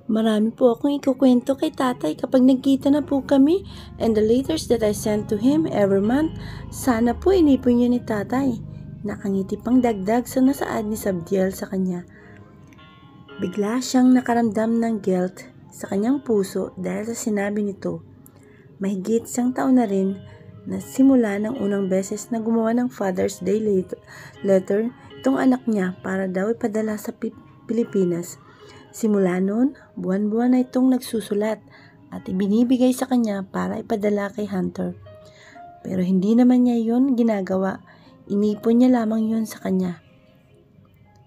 Marami po akong ikukwento kay tatay kapag nagkita na po kami and the letters that I send to him every month. Sana po inipon niyo ni tatay. Nakangiti pang dagdag sa nasaad ni Sabdiel sa kanya. Bigla siyang nakaramdam ng guilt sa kanyang puso dahil sa sinabi nito. Mahigit 1 taon na rin na simula ng unang beses na gumawa ng Father's Day letter itong anak niya para daw ipadala sa Pilipinas. Simula noon, buwan-buwan na itong nagsusulat at ibinibigay sa kanya para ipadala kay Hunter. Pero hindi naman niya yun ginagawa, inipon niya lamang yun sa kanya.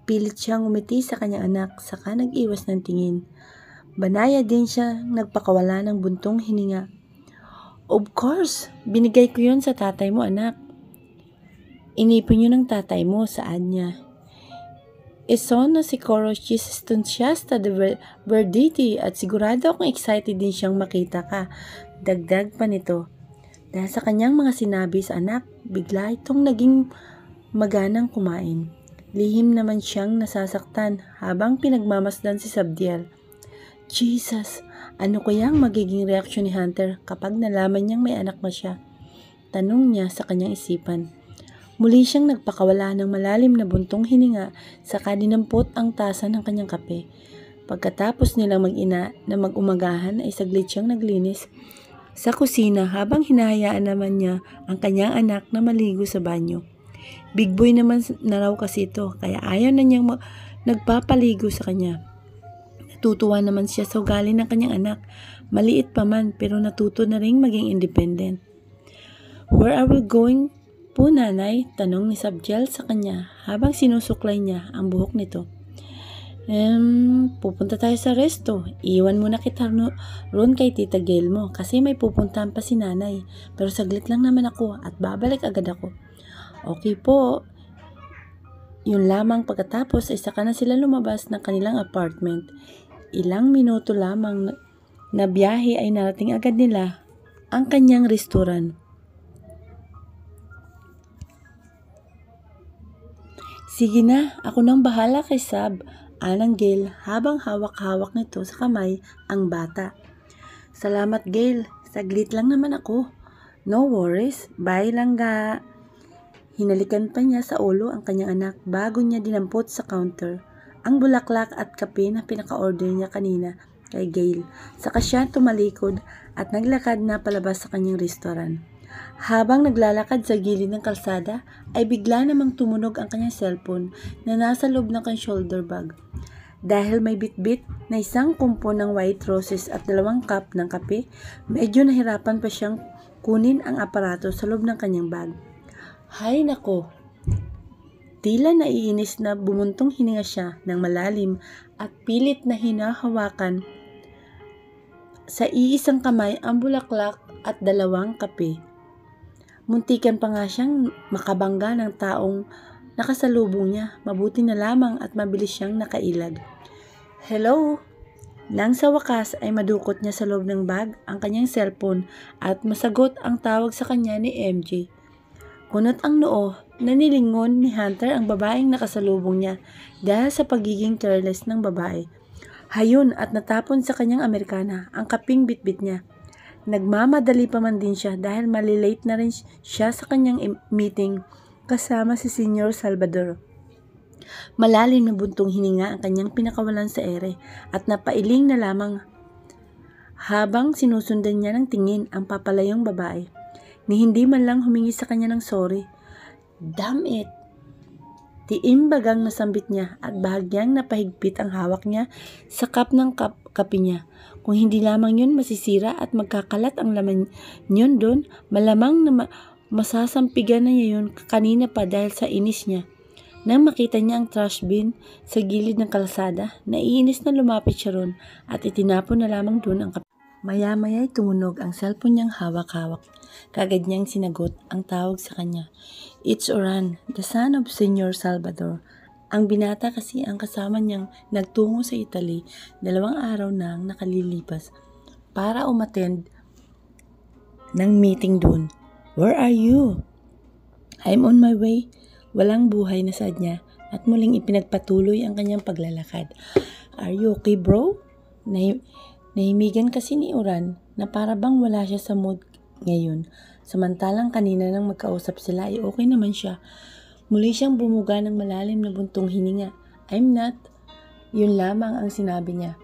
Pilit siyang umiti sa kanyang anak, saka nag-iwas ng tingin. Banaya din siya nagpakawala ng buntong hininga. Of course, binigay ko yun sa tatay mo, anak. Inipon yun ng tatay mo, saad niya. Sono siguro entusiasta de verditi at sigurado akong excited din siyang makita ka. Dagdag pa nito. Dahil sa kanyang mga sinabi sa anak, bigla itong naging maganang kumain. Lihim naman siyang nasasaktan habang pinagmamasdan si Sabdiel. Jesus, ano kayang magiging reaksyon ni Hunter kapag nalaman niyang may anak na siya? Tanong niya sa kanyang isipan. Muli siyang nagpakawala ng malalim na buntong hininga saka dinampot ang tasa ng kanyang kape. Pagkatapos nilang mag-ina na mag-umagahan ay saglit siyang naglinis sa kusina habang hinahayaan naman niya ang kanyang anak na maligo sa banyo. Big boy naman na raw kasi ito kaya ayaw na niyang nagpapaligo sa kanya. Natutuwa naman siya sa ugali ng kanyang anak. Maliit pa man pero natuto na ring maging independent. Where are we going po, nanay? Tanong ni Sabdiel sa kanya habang sinusuklay niya ang buhok nito. Pupunta tayo sa resto. Iwan muna kita ron kay Tita Gail mo kasi may pupuntahan pa si nanay. Pero saglit lang naman ako at babalik agad ako. Okay po. Yun lamang pagkatapos ay saka na sila lumabas ng kanilang apartment. Ilang minuto lamang na biyahe ay narating agad nila ang kanyang restoran. Sige na, ako nang bahala kay Sab, anang Gail habang hawak-hawak nito sa kamay ang bata. Salamat Gail, saglit lang naman ako. No worries, bye lang ga. Hinalikan pa niya sa ulo ang kanyang anak bago niya dinampot sa counter ang bulaklak at kape na pinaka-order niya kanina kay Gail. Saka siya tumalikod at naglakad na palabas sa kanyang restaurant. Habang naglalakad sa gilid ng kalsada, ay bigla namang tumunog ang kanyang cellphone na nasa loob ng kanyang shoulder bag. Dahil may bitbit na isang kumpo ng white roses at 2 cup ng kape, medyo nahirapan pa siyang kunin ang aparato sa loob ng kanyang bag. Hay nako! Tila naiinis na bumuntong hininga siya ng malalim at pilit na hinahawakan sa iisang kamay ang bulaklak at 2 kape. Muntikan pa nga siyang makabangga ng taong nakasalubong niya. Mabuti na lamang at mabilis siyang nakailag. Hello? Nang sa wakas ay madukot niya sa loob ng bag ang kanyang cellphone at masagot ang tawag sa kanya ni MJ. Kunot ang noo na nilingon ni Hunter ang babaeng nakasalubong niya dahil sa pagiging careless ng babae. Hayon at natapon sa kanyang Amerikana ang kaping bitbit niya. Nagmamadali pa man din siya dahil malilate na rin siya sa kanyang meeting kasama si Senior Salvador. Malalim na buntong hininga ang kanyang pinakawalan sa ere at napailing na lamang habang sinusundan niya ng tingin ang papalayong babae. Ni hindi man lang humingi sa kanya ng sorry. Damn it! Tiimbagang nasambit niya at bahagyang napahigpit ang hawak niya sa cup ng kape niya. Kung hindi lamang yun masisira at magkakalat ang laman yun doon, malamang na masasampigan na niya yun kanina pa dahil sa inis niya. Nang makita niya ang trash bin sa gilid ng kalsada, naiinis na lumapit siya ron at itinapon na lamang doon ang kape. Maya-maya'y tumunog ang cellphone niyang hawak-hawak. Kagad niyang sinagot ang tawag sa kanya. It's Oran, the son of Senyor Salvador. Ang binata kasi ang kasama niyang nagtungo sa Italy 2 araw nang nakalilipas para umattend ng meeting doon. Where are you? I'm on my way. Walang buhay na saad niya at muling ipinagpatuloy ang kanyang paglalakad. Are you okay, bro? Nahimigan kasi ni Uran na para bang wala siya sa mood ngayon. Samantalang kanina nang magkausap sila ay okay naman siya. Muli siyang bumuga ng malalim na buntong hininga. I'm not. Yun lamang ang sinabi niya.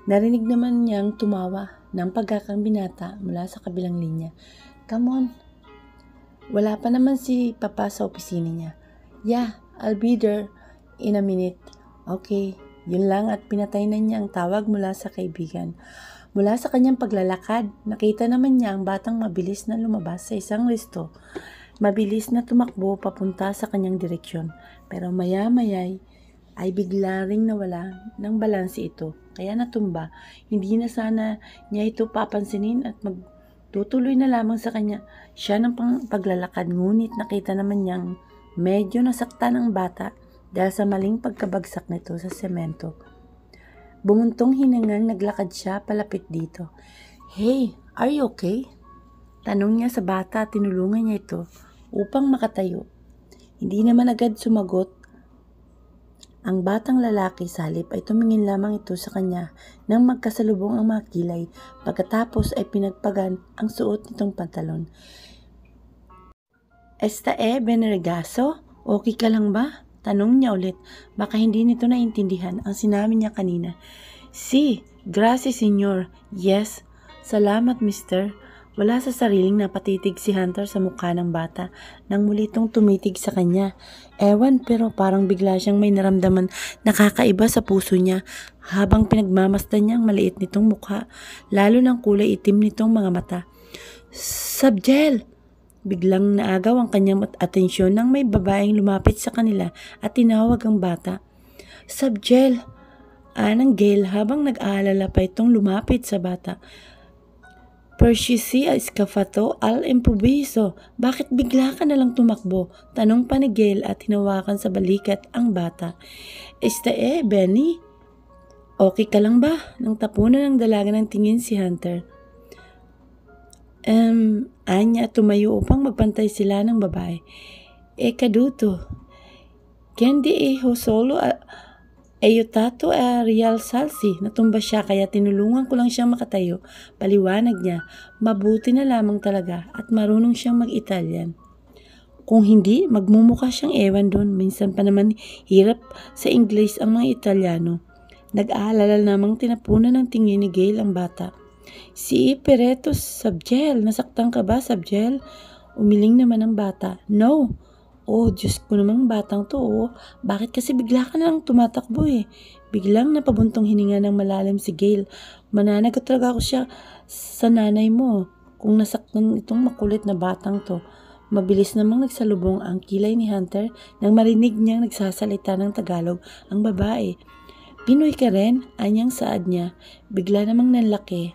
Narinig naman niyang tumawa ng pagkakang binata mula sa kabilang linya. Come on. Wala pa naman si Papa sa opisina niya. Yeah, I'll be there in a minute. Okay, yun lang at pinatay na niya ang tawag mula sa kaibigan. Mula sa kanyang paglalakad, nakita naman niya ang batang mabilis na lumabas sa isang resto. Mabilis na tumakbo papunta sa kanyang direksyon. Pero maya-maya ay bigla ring nawala ng balanse ito. Kaya natumba. Hindi na sana niya ito papansinin at magtutuloy na lamang sa kanya siya ng paglalakad. Ngunit nakita naman niyang medyo nasaktan ang bata dahil sa maling pagkabagsak nito sa semento. Bumuntong hinangang naglakad siya palapit dito. Hey, are you okay? Tanong niya sa bata at tinulungan niya ito upang makatayo. Hindi naman agad sumagot ang batang lalaki. Sa halip ay tumingin lamang ito sa kanya nang magkasalubong ang mga kilay. Pagkatapos ay pinagpagan ang suot nitong pantalon. Esta Benergaso? Okay ka lang ba? Tanong niya ulit. Baka hindi nito naintindihan ang sinabi niya kanina. Si, gracias senyor. Yes, salamat mister. Wala sa sariling napatitig si Hunter sa mukha ng bata nang muli itong tumitig sa kanya. Ewan pero parang bigla siyang may naramdaman nakakaiba sa puso niya habang pinagmamasdan niya ang maliit nitong mukha, lalo ng kulay itim nitong mga mata. Subjel! Biglang naagaw ang kanyang atensyon nang may babaeng lumapit sa kanila at tinawag ang bata. Subjel! Anang Gail habang nag-aalala pa itong lumapit sa bata. Pershisi escafato al improviso. Bakit bigla ka nalang tumakbo? Tanong pa ni Gail at hinawakan sa balikat ang bata. Benny? Okay ka lang ba? Nang tapunan ng dalaga ng tingin si Hunter. Anya tumayo upang magpantay sila ng babae. Kaduto. Kendi solo ayutato real salsi. Natumba siya kaya tinulungan ko lang siyang makatayo. Paliwanag niya. Mabuti na lamang talaga at marunong siyang mag-Italian. Kung hindi, magmumukha siyang ewan doon. Minsan pa naman hirap sa English ang mga Italiano. Nag-aalala namang tinapunan ng tingin ni Gail ang bata. Si Peretos, Subjel. Nasaktan ka ba, Subjel? Umiling naman ang bata. No. Oh, Diyos ko namang batang to. Oh. Bakit kasi bigla ka na lang tumatakbo eh? Biglang napabuntong hininga ng malalim si Gail. Mananagot talaga ako siya sa nanay mo kung nasaktan itong makulit na batang to. Mabilis namang nagsalubong ang kilay ni Hunter nang marinig niyang nagsasalita ng Tagalog ang babae. Pinoy ka rin? Anyang saad niya. Bigla namang nanlaki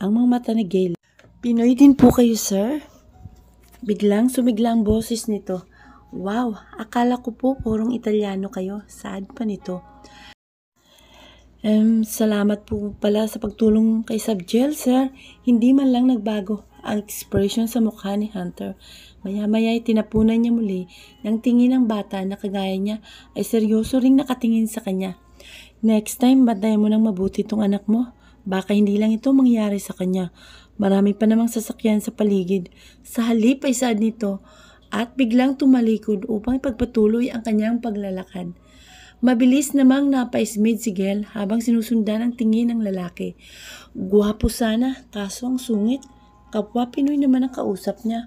ang mga mata ni Gail. Pinoy din po kayo, sir? Biglang sumigla ang boses nito. Wow, akala ko po purong Italiano kayo. Saad pa nito. Salamat po pala sa pagtulong kay Subjel, sir. Hindi man lang nagbago ang expression sa mukha ni Hunter. Maya-maya ay tinapunan niya muli ng tingin ng bata na kagaya niya ay seryoso ring nakatingin sa kanya. Next time, bantayan mo ng mabuti itong anak mo. Baka hindi lang ito mangyari sa kanya. Marami pa namang sasakyan sa paligid. Sa halip ay saad nito at biglang tumalikod upang ipagpatuloy ang kanyang paglalakad. Mabilis namang napaismid si Gail habang sinusundan ang tingin ng lalaki. Guwapo sana, kaso ang sungit. Kapwa Pinoy naman ang kausap niya.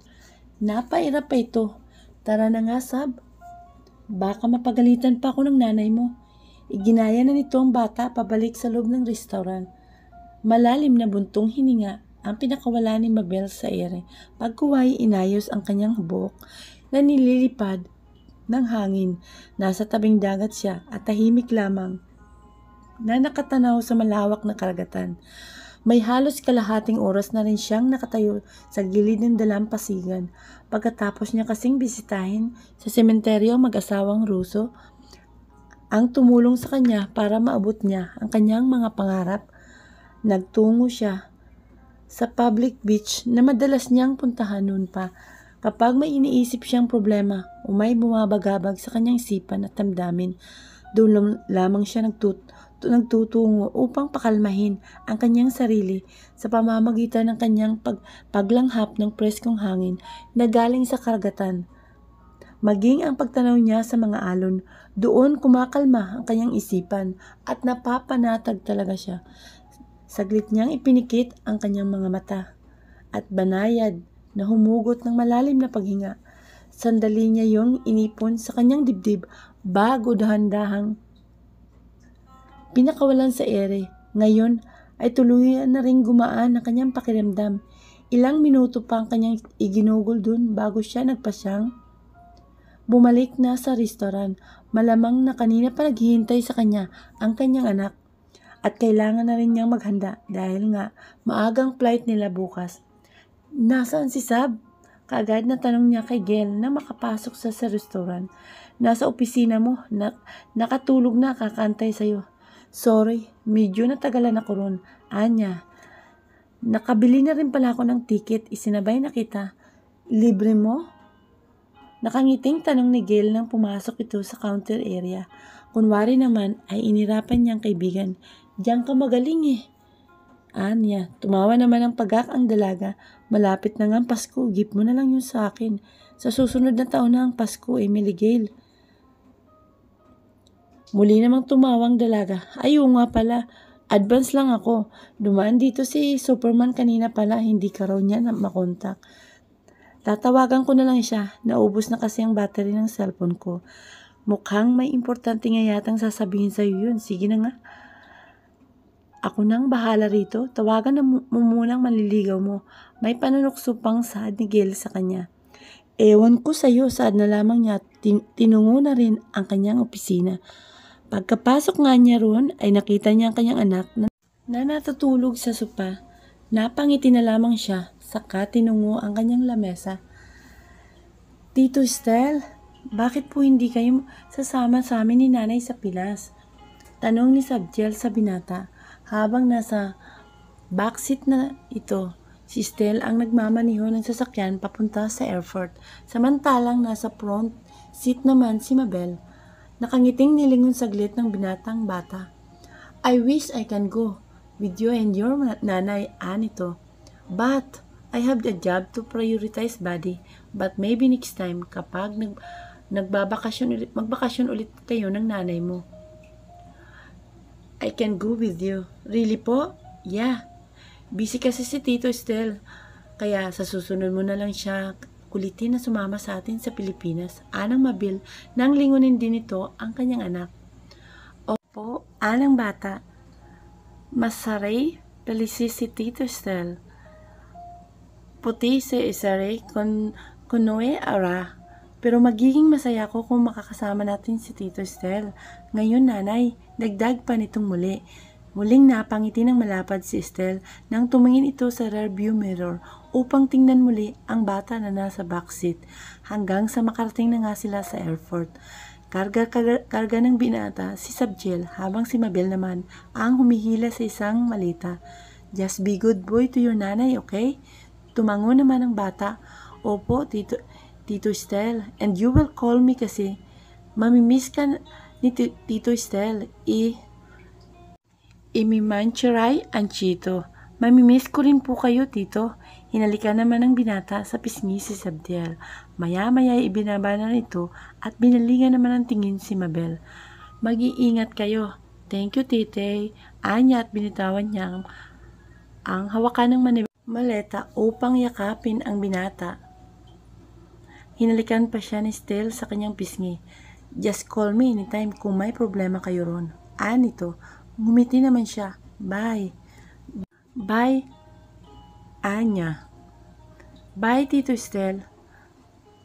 Napairap pa ito. Tara na nga, Sab. Baka mapagalitan pa ako ng nanay mo. Iginaya na nito ang bata pabalik sa loob ng restaurant. Malalim na buntong hininga ang pinakawala ni Mabel sa ere. Pagkuway inayos ang kanyang buhok na nililipad ng hangin. Nasa tabing dagat siya at tahimik lamang na nakatanaw sa malawak na karagatan. May halos kalahating oras na rin siyang nakatayo sa gilid ng dalampasigan. Pagkatapos niya kasing bisitahin sa sementeryo ang mag-asawang Ruso, ang tumulong sa kanya para maabot niya ang kanyang mga pangarap. Nagtungo siya sa public beach na madalas niyang puntahan noon pa. Kapag may iniisip siyang problema o may bumabagabag sa kanyang isipan at damdamin, Doon lamang siya nagtutungo upang pakalmahin ang kanyang sarili sa pamamagitan ng kanyang paglanghap ng preskong hangin na galing sa karagatan. Maging ang pagtanaw niya sa mga alon, doon kumakalma ang kanyang isipan at napapanatag talaga siya. Saglit niyang ipinikit ang kanyang mga mata at banayad na humugot ng malalim na paghinga. Sandali niya yung inipon sa kanyang dibdib bago dahan-dahang pinakawalan sa ere. Ngayon ay tuluyan na ring gumaan ang kanyang pakiramdam. Ilang minuto pa ang kanyang iginugol dun bago siya nagpasyang bumalik na sa restaurant. Malamang na kanina pa naghihintay sa kanya ang kanyang anak. At kailangan na rin niyang maghanda dahil nga maagang flight nila bukas. Nasaan si Sab? Kaagad na tanong niya kay Gail na makapasok sa restaurant. Nasa opisina mo, nakatulog na, kakantay sa'yo. Sorry, medyo natagalan ako ron. Anya, nakabili na rin pala ako ng ticket, isinabay na kita. Libre mo? Nakangiting tanong ni Gail nang pumasok ito sa counter area. Kunwari naman ay inirapan niyang kaibigan. Diyan ka magaling eh. Anya, tumawa naman ang pagak ang dalaga. Malapit na nga ang Pasko, gift mo na lang yun sa akin. Sa susunod na taon na ang Pasko, Emily Gail. Muli namang tumawang dalaga. Ayaw nga pala, advance lang ako. Dumaan dito si Superman kanina pala, hindi ka raw niya na makontak. Tatawagan ko na lang siya, naubos na kasi ang battery ng cellphone ko. Mukhang may importante nga yatang sasabihin sa'yo yun. Sige na nga. Ako nang bahala rito, tawagan na mo munang manliligaw mo. May panunukso pang saad ni Gail sa kanya. Ewan ko sa'yo, saad na lamang niya, tinungo na rin ang kanyang opisina. Pagkapasok nga niya roon ay nakita niya ang kanyang anak na natutulog sa sopa. Napangiti na lamang siya, saka tinungo ang kanyang lamesa. Tito Estel, bakit po hindi kayo sasama sa amin ni Nanay sa Pilas? Tanong ni Sabdiel sa binata habang nasa backseat na ito. Si Estel ang nagmamaniho ng sasakyan papunta sa airport, samantalang nasa front seat naman si Mabel. Nakangiting nilingon saglit ng binatang bata. I wish I can go with you and your nanay, Anito. But I have a job to prioritize, buddy. But maybe next time kapag magbakasyon ulit kayo ng nanay mo. I can go with you. Really po? Yeah. Busy kasi si Tito Estel. Kaya sa susunod mo na lang siya kulitin na sumama sa atin sa Pilipinas. Anang Mabil nang lingunin din ito ang kanyang anak. Opo, anang bata. Masaray, talisi si Tito Estel. Puti si Isare kunoe ara. Pero magiging masaya ko kung makakasama natin si Tito Estel. Ngayon nanay, dagdag pa nitong muli. Muling napangiti ng malapad si Estel nang tumingin ito sa rearview mirror upang tingnan muli ang bata na nasa backseat hanggang sa makarating na nga sila sa airport. Karga ng binata si Sabdiel habang si Mabel naman ang humihila sa isang malita. Just be good boy to your nanay, okay? Tumango naman ang bata. Opo, Tito Estel, and you will call me kasi mamimiss ka ni Tito Estel. Imimancharay ang Chito. Mamimiss ko rin po kayo, Tito. Hinalika naman ng binata sa pisngi si Sabdiel. Maya-maya ibinaba na ito at binalingan naman ng tingin si Mabel. Mag-iingat kayo. Thank you, Tite. Anya at binitawan niya ang hawakan ng maleta upang yakapin ang binata. Hinalikan pa siya ni Estel sa kanyang pisngi. Just call me anytime kung may problema kayo ron. Anito. Ngumiti naman siya. Bye. Bye, Anya. Bye, Tito Estel.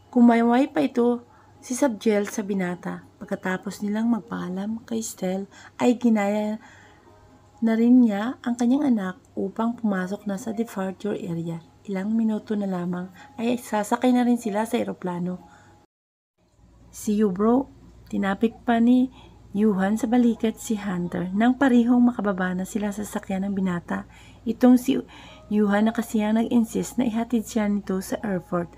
Kumaway pa ito si Sabdiel sa binata. Pagkatapos nilang magpaalam kay Estel, ay ginaya na rin niya ang kanyang anak upang pumasok na sa departure area. Ilang minuto na lamang ay sasakay na rin sila sa eroplano. See you, bro. Tinapik pa ni Yuhan sa balikat si Hunter nang parihong makababa na sila sa sakyan ng binata. Itong si Yuhan na kasiyang nag-insist na ihatid siya nito sa airport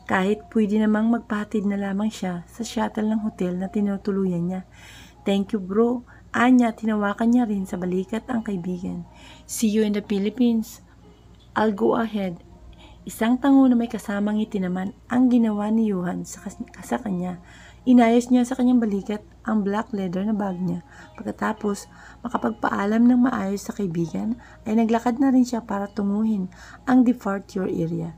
kahit pwede namang magpahatid na lamang siya sa shuttle ng hotel na tinutuluyan niya. Thank you bro. Anya, tinawakan niya rin sa balikat ang kaibigan. See you in the Philippines. I'll go ahead. Isang tango na may kasamang ngiti naman ang ginawa ni Johan sa kanya. Inayos niya sa kanyang balikat ang black leather na bag niya. Pagkatapos makapagpaalam ng maayos sa kaibigan, ay naglakad na rin siya para tunguhin ang departure area.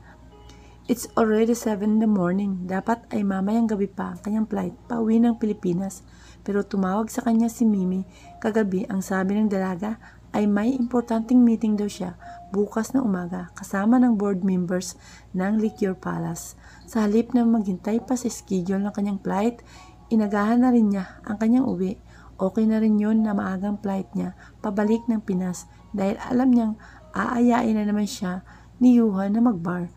It's already 7 in the morning. Dapat ay mamayang gabi pa ang kanyang flight pauwi ng Pilipinas. Pero tumawag sa kanya si Mimi kagabi. Ang sabi ng dalaga ay may importanteng meeting daw siya bukas na umaga kasama ng board members ng Liquor Palace. Sa halip na maghintay pa sa schedule ng kanyang flight, inagahan na rin niya ang kanyang uwi. Okay na rin yun na maagang flight niya pabalik ng Pinas dahil alam niyang aayain na naman siya ni Johan na magbar.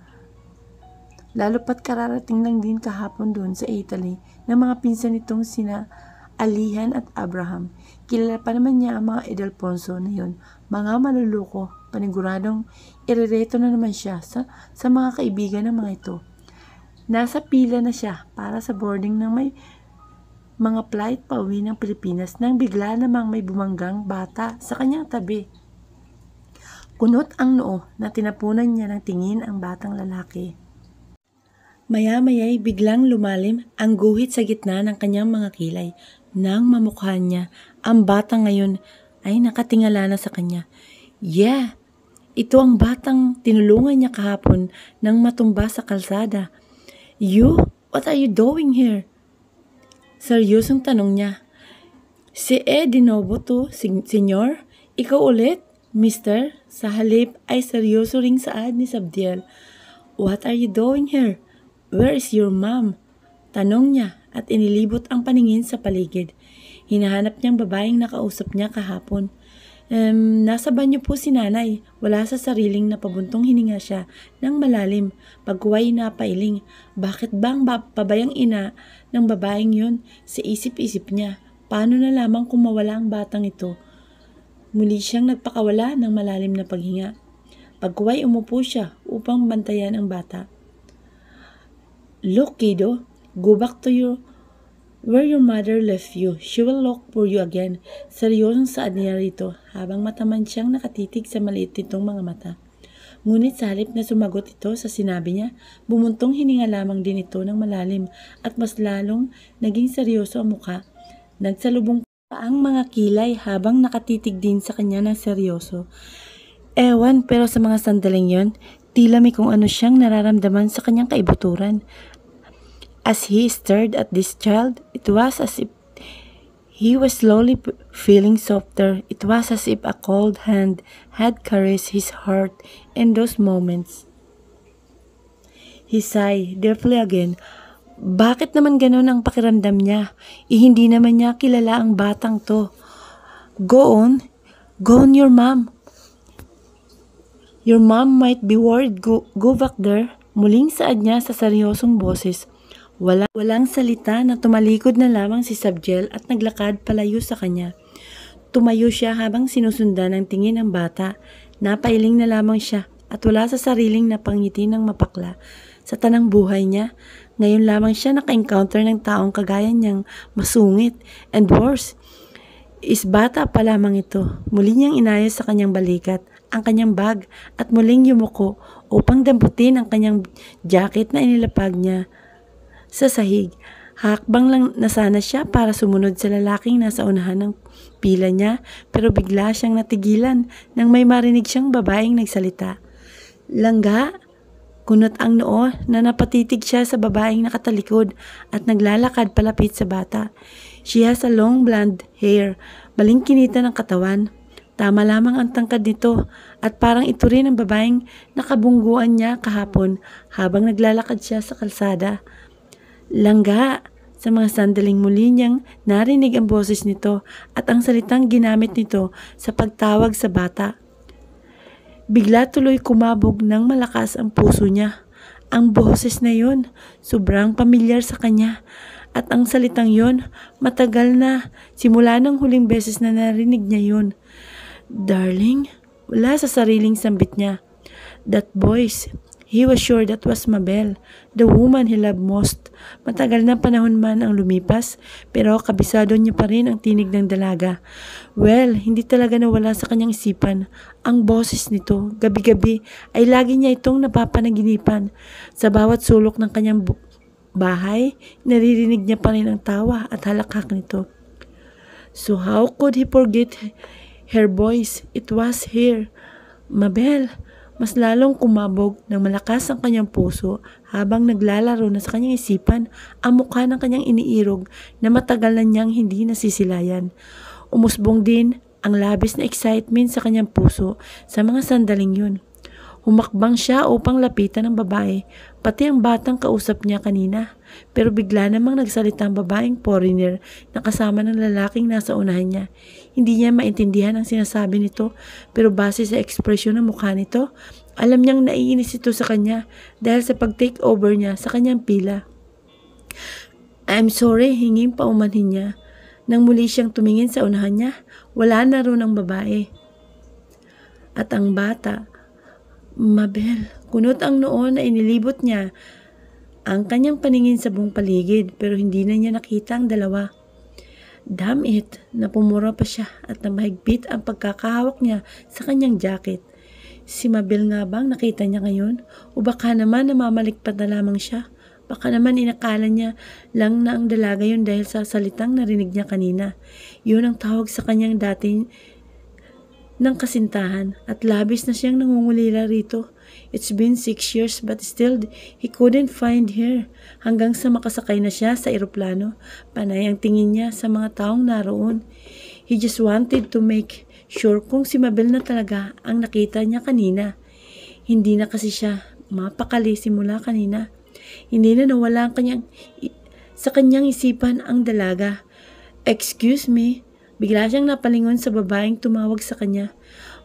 Lalo pat kararating lang din kahapon doon sa Italy ng mga pinsan nitong sina Alihan at Abraham. Kilala pa naman niya ang mga Edelponso na yun, mga maluluko, paniguradong irereto na naman siya sa mga kaibigan ng mga ito. Nasa pila na siya para sa boarding ng may mga flight pauwi ng Pilipinas nang bigla namang may bumanggang bata sa kanyang tabi. Kunot ang noo na tinapunan niya ng tingin ang batang lalaki. Maya-maya'y biglang lumalim ang guhit sa gitna ng kanyang mga kilay. Nang mamukhaan niya, ang bata ngayon ay nakatingala na sa kanya. Yeah, ito ang batang tinulungan niya kahapon nang matumba sa kalsada. You? What are you doing here? Seryosong tanong niya. Si de novo to, senyor? Ikaw ulit, mister? Sa halip ay seryoso ring saad ni Sabdiel. What are you doing here? Where is your mom? Tanong niya at inilibot ang paningin sa paligid. Hinahanap niyang babaeng nakausap niya kahapon. Nasa banyo po si nanay. Wala sa sariling napabuntong hininga siya ng malalim. Pagkuway napailing. Bakit bang pabayang ina ng babaeng yun? Sa isip-isip niya. Paano na lamang kung mawala ang batang ito? Muli siyang nagpakawala ng malalim na paghinga. Pagkuway umupo siya upang bantayan ang bata. Look, kiddo. Go back to where your mother left you. She will look for you again. Seryosong saad niya rito habang mataman siyang nakatitig sa maliit nitong mga mata. Ngunit sa halip na sumagot ito sa sinabi niya, bumuntong hininga lamang din ito ng malalim at mas lalong naging seryoso ang mukha. Nagsalubong pa ang mga kilay habang nakatitig din sa kanya ng seryoso. Ewan, pero sa mga sandaling yon, tila may kung ano siyang nararamdaman sa kanyang kaibuturan. As he stared at this child, it was as if he was slowly feeling softer. It was as if a cold hand had caressed his heart in those moments. He sighed deeply again. Bakit naman ganun ang pakiramdam niya? Hindi naman niya kilala ang batang to. Go on your mom. Your mom might be worried. Go back there. Muling saad niya sa seryosong boses. Walang salita na tumalikod na lamang si Sabdiel at naglakad palayo sa kanya. Tumayo siya habang sinusundan ng tingin ng bata. Napailing na lamang siya at wala sa sariling napangiti ng mapakla. Sa tanang buhay niya, ngayon lamang siya naka-encounter ng taong kagaya niyang masungit and worse. Bata pa lamang ito. Muli niyang inayos sa kanyang balikat ang kanyang bag at muling yumuko upang damputin ang kanyang jacket na inilapag niya sa sahig. Hakbang lang na sana siya para sumunod sa lalaking nasa unahan ng pila niya, pero bigla siyang natigilan nang may marinig siyang babaeng nagsalita. Langga? Kunot ang noo na napatitig siya sa babaeng nakatalikod at naglalakad palapit sa bata. She has a long blonde hair, balingkinita ng katawan. Tama lamang ang tangkad nito at parang ito rin ang babaeng nakabungguan niya kahapon habang naglalakad siya sa kalsada. Langga! Sa mga sandaling muli niyang narinig ang boses nito at ang salitang ginamit nito sa pagtawag sa bata. Bigla tuloy kumabog ng malakas ang puso niya. Ang boses na yun, sobrang pamilyar sa kanya. At ang salitang yun, matagal na, simula ng huling beses na narinig niya yun. Darling, wala sa sariling sambit niya. That voice, He was sure that was Mabel, the woman he loved most. Matagal na panahon man ang lumipas, pero kabisado niya pa rin ang tinig ng dalaga. Well, hindi talaga nawala sa kanyang isipan. Ang boses nito, gabi-gabi, ay lagi niya itong napapanaginipan. Sa bawat sulok ng kanyang bahay, naririnig niya pa rin ang tawa at halakhak nito. So how could he forget her voice? It was here. Mabel! Mas lalong kumabog ng malakas ang kanyang puso habang naglalaro na sa kanyang isipan ang mukha ng kanyang iniirog na matagal na niyang hindi nasisilayan. Umusbong din ang labis na excitement sa kanyang puso sa mga sandaling yun. Humakbang siya upang lapitan ang babae, pati ang batang kausap niya kanina. Pero bigla namang nagsalita ang babaeng foreigner na kasama ng lalaking nasa unahan niya. Hindi niya maintindihan ang sinasabi nito, pero base sa ekspresyon ng mukha nito, alam niyang naiinis ito sa kanya dahil sa pag-take over niya sa kanyang pila. I'm sorry, hinging paumanhin niya. Nang muli siyang tumingin sa unahan niya, wala na roon ang babae. At ang bata, Mabel, kunot ang noo na inilibot niya ang kanyang paningin sa buong paligid pero hindi na niya nakita ang dalawa. Damn it, napumura pa siya at namahigpit ang pagkakahawak niya sa kanyang jacket. Si Mabel nga bang nakita niya ngayon? O baka naman namamalikpat na lamang siya? Baka naman inakala niya lang na ang dalaga yun dahil sa salitang narinig niya kanina. Yun ang tawag sa kanyang dati ng kasintahan at labis na siyang nangungulila rito. It's been 6 years but still he couldn't find her hanggang sa makasakay na siya sa eroplano. Panay ang tingin niya sa mga taong naroon. He just wanted to make sure kung si Mabel na talaga ang nakita niya kanina. Hindi na kasi siya mapakali simula kanina. Hindi na nawala sa kanyang isipan ang dalaga. Excuse me. Bigla siyang napalingon sa babaeng tumawag sa kanya.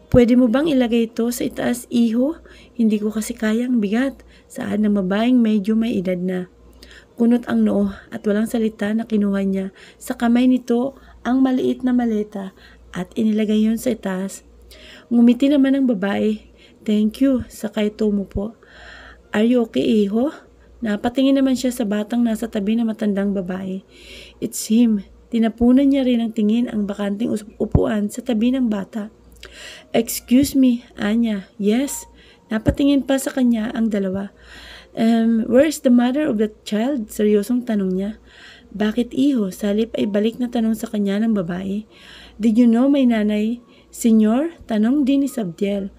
Pwede mo bang ilagay ito sa itaas, iho? Hindi ko kasi kayang bigat. Saan ng babaeng medyo may edad na. Kunot ang noo at walang salita na kinuha niya. Sa kamay nito ang maliit na maleta at inilagay yun sa itaas. Ngumiti naman ang babae. Thank you, sakay mo po. Are you okay, iho? Napatingin naman siya sa batang nasa tabi ng matandang babae. It's him. Tinapunan niya rin ang tingin ang bakanting upuan sa tabi ng bata. Excuse me, Anya. Yes. Napatingin pa sa kanya ang dalawa. Where's the mother of the child? Seryosong tanong niya. Bakit iho? Salip ay balik na tanong sa kanya ng babae. Did you know may nanay? Senyor? Tanong din ni Sabdiel.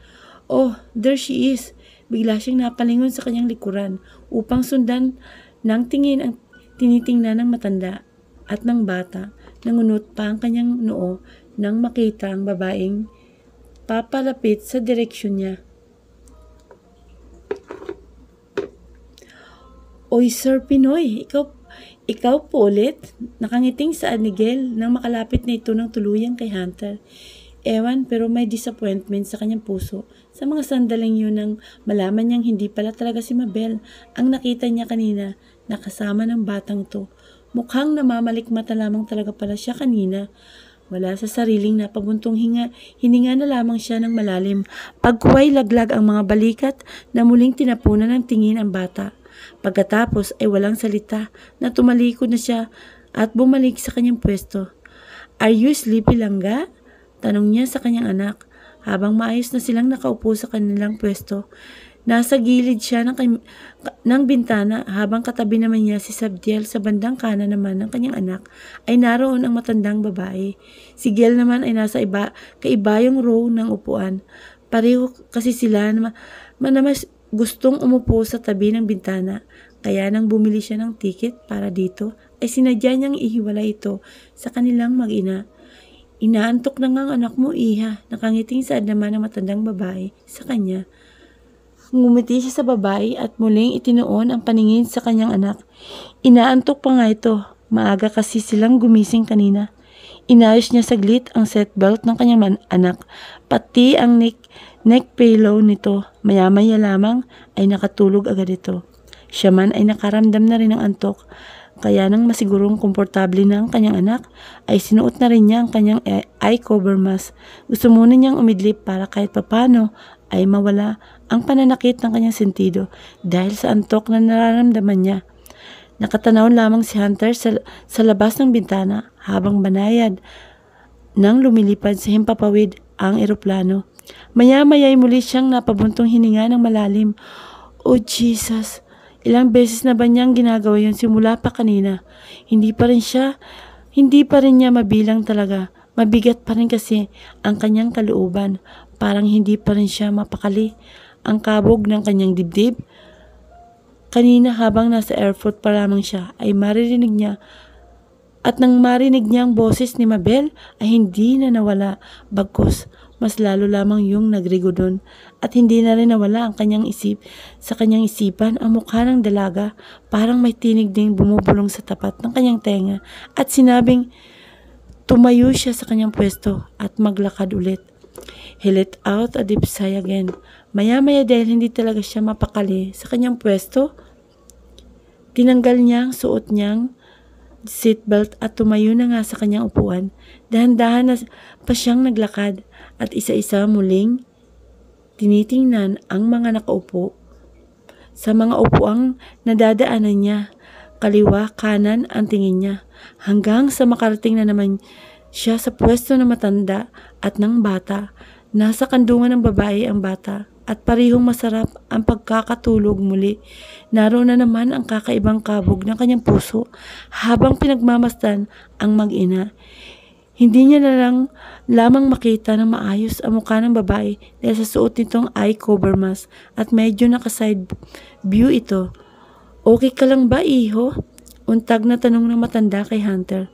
Oh, there she is. Bigla siyang napalingon sa kanyang likuran upang sundan ng tingin ang tinitingnan ng matanda at ng bata. Nangunot pa ang kanyang noo nang makita ang babaeng papalapit sa direksyon niya. Oy, Sir Pinoy, ikaw po ulit? Nakangiting sa Nigel nang makalapit na ito ng tuluyang kay Hunter. Ewan, pero may disappointment sa kanyang puso. Sa mga sandaling yun nang malaman niyang hindi pala talaga si Mabel ang nakita niya kanina na kasama ng batang to. Mukhang namamalikmata lamang talaga pala siya kanina. Wala sa sariling napabuntong hininga na lamang siya ng malalim. Pagkuway laglag ang mga balikat na muling tinapunan ng tingin ang bata. Pagkatapos ay walang salita na tumalikod na siya at bumalik sa kanyang pwesto. Are you sleepy, Langga? Tanong niya sa kanyang anak habang maayos na silang nakaupo sa kanilang pwesto. Nasa gilid siya ng bintana habang katabi naman niya si Sabdiel. Sa bandang kanan naman ng kanyang anak ay naroon ang matandang babae. Si Gel naman ay nasa kaibayong row ng upuan. Pareho kasi sila na mas gustong umupo sa tabi ng bintana. Kaya nang bumili siya ng tiket para dito ay sinadya niyang ihiwalay ito sa kanilang mag-ina. Inaantok na nga ang anak mo, iha. Nakangiting saad naman ng matandang babae sa kanya. Ngumiti siya sa babae at muling itinuon ang paningin sa kanyang anak. Inaantok pa nga ito. Maaga kasi silang gumising kanina. Inayos niya saglit ang seatbelt ng kanyang anak, pati ang neck pillow nito. Maya-maya lamang ay nakatulog agad ito. Siya man ay nakaramdam na rin ng antok. Kaya nang masigurong komportable na ang kanyang anak, ay sinuot na rin niya ang kanyang eye cover mask. Gusto muna niyang umidlip para kahit papano ay mawala ang pananakit ng kanyang sentido dahil sa antok na nararamdaman niya. Nakatanaw lamang si Hunter sa labas ng bintana habang banayad nang lumilipad sa himpapawid ang eroplano. Maya-maya'y muli siyang napabuntong hininga ng malalim. Oh Jesus! Ilang beses na ba niyang ginagawa yun simula pa kanina? Hindi pa rin niya mabilang talaga. Mabigat pa rin kasi ang kanyang kalooban. Parang hindi pa rin siya mapakali. Ang kabog ng kanyang dibdib. Kanina habang nasa airport pa lamang siya ay maririnig niya at nang marinig niya ang boses ni Mabel ay hindi na nawala, bagkus mas lalo lamang yung nagrigo doon at hindi na rin nawala ang sa kanyang isipan ang mukha ng dalaga, parang may tinig ding bumubulong sa tapat ng kanyang tenga at sinabing tumayo siya sa kanyang pwesto at maglakad ulit. He let out a deep sigh again. Maya-maya dahil hindi talaga siya mapakali sa kanyang pwesto, tinanggal niya ang suot niyang seatbelt at tumayo na nga sa kanyang upuan. Dahan-dahan na pa siyang naglakad at isa-isa muling tinitingnan ang mga nakaupo. Sa mga upuang nadadaanan niya, kaliwa, kanan ang tingin niya, hanggang sa makarating na naman siya sa pwesto ng matanda at ng bata. Nasa kandungan ng babae ang bata at parehong masarap ang pagkakatulog muli. Naroon na naman ang kakaibang kabog ng kanyang puso habang pinagmamasdan ang mag-ina. Hindi niya na lamang makita ng maayos ang mukha ng babae dahil sa suot nitong eye cover mask at medyo naka-side view ito. Okay ka lang ba, iho? Untag na tanong ng matanda kay Hunter.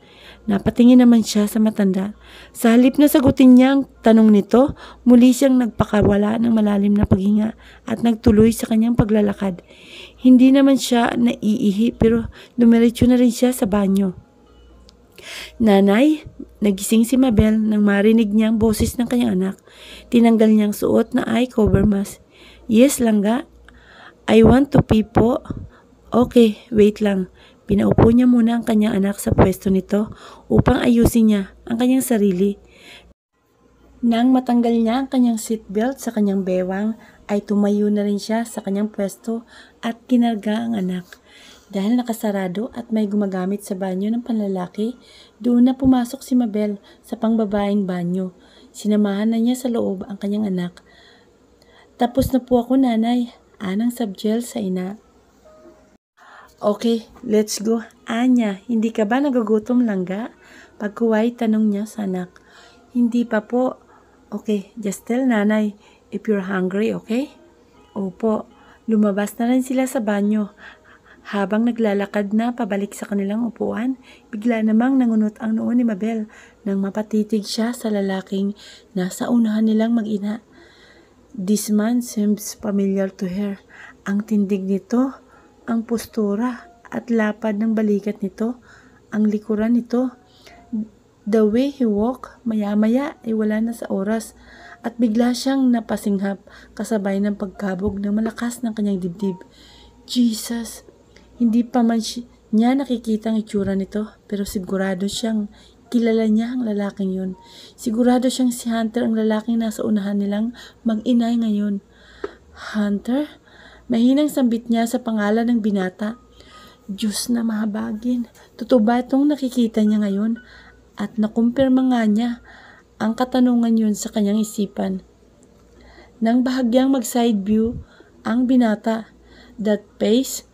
Napatingin naman siya sa matanda. Sa halip na sagutin niya ang tanong nito, muli siyang nagpakawala ng malalim na paghinga at nagtuloy sa kanyang paglalakad. Hindi naman siya naiihi pero dumiretso na rin siya sa banyo. Nanay, nagising si Mabel nang marinig niya ang boses ng kanyang anak. Tinanggal niyang suot na eye cover mask. Yes, langga. I want to pee po. Okay, wait lang. Pinaupo niya muna ang kanyang anak sa pwesto nito upang ayusin niya ang kanyang sarili. Nang matanggal niya ang kanyang seatbelt sa kanyang bewang, ay tumayo na rin siya sa kanyang pwesto at kinarga ang anak. Dahil nakasarado at may gumagamit sa banyo ng panlalaki, doon na pumasok si Mabel sa pangbabaeng banyo. Sinamahan na niya sa loob ang kanyang anak. Tapos na po ako, nanay. Anang subjel sa ina. Okay, let's go. Anya, hindi ka ba nagugutom, langga? Pagkuway, tanong niya sa anak. Hindi pa po. Okay, just tell nanay if you're hungry, okay? Opo. Lumabas na rin sila sa banyo. Habang naglalakad na pabalik sa kanilang upuan, bigla namang nangunot ang noo ni Mabel nang mapatitig siya sa lalaking nasa unahan nilang mag-ina. This man seems familiar to her. Ang tindig nito, ang postura at lapad ng balikat nito, ang likuran nito, the way he walk, maya-maya ay wala na sa oras at bigla siyang napasinghap kasabay ng pagkabog ng malakas ng kanyang dibdib. Jesus! Hindi pa man niya nakikita ang itsura nito pero sigurado siyang kilala niya ang lalaking yun. Sigurado siyang si Hunter ang lalaking nasa unahan nilang mag-inay ngayon. Hunter? Mahinang sambit niya sa pangalan ng binata. Diyos na mahabagin. Totoo ba itong nakikita niya ngayon? At nakumpirma nga niya ang katanungan yun sa kanyang isipan. Nang bahagyang mag-side view ang binata, that face,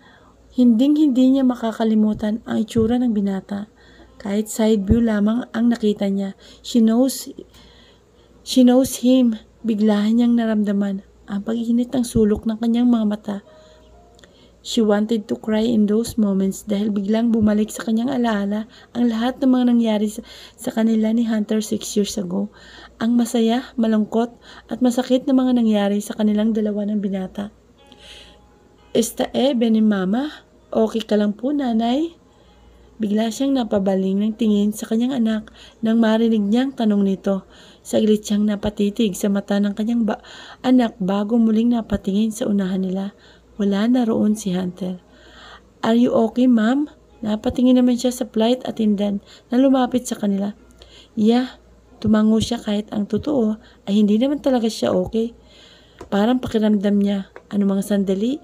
hinding-hindi niya makakalimutan ang itsura ng binata. Kahit side view lamang ang nakita niya, she knows him. Biglahan niyang naramdaman ang pag-init ng sulok ng kanyang mga mata. She wanted to cry in those moments dahil biglang bumalik sa kanyang alaala ang lahat ng mga nangyari sa kanila ni Hunter 6 years ago. Ang masaya, malungkot at masakit na mga nangyari sa kanilang dalawa ng binata. Esta ni mama? Okay ka lang po, nanay? Bigla siyang napabaling ng tingin sa kanyang anak nang marinig niyang tanong nito. Saglit siyang napatitig sa mata ng kanyang anak bago muling napatingin sa unahan nila. Wala na roon si Hunter. Are you okay, ma'am? Napatingin naman siya sa flight attendant na lumapit sa kanila. Yeah, tumango siya kahit ang totoo ay hindi naman talaga siya okay. Parang pakiramdam niya, ano mga sandali,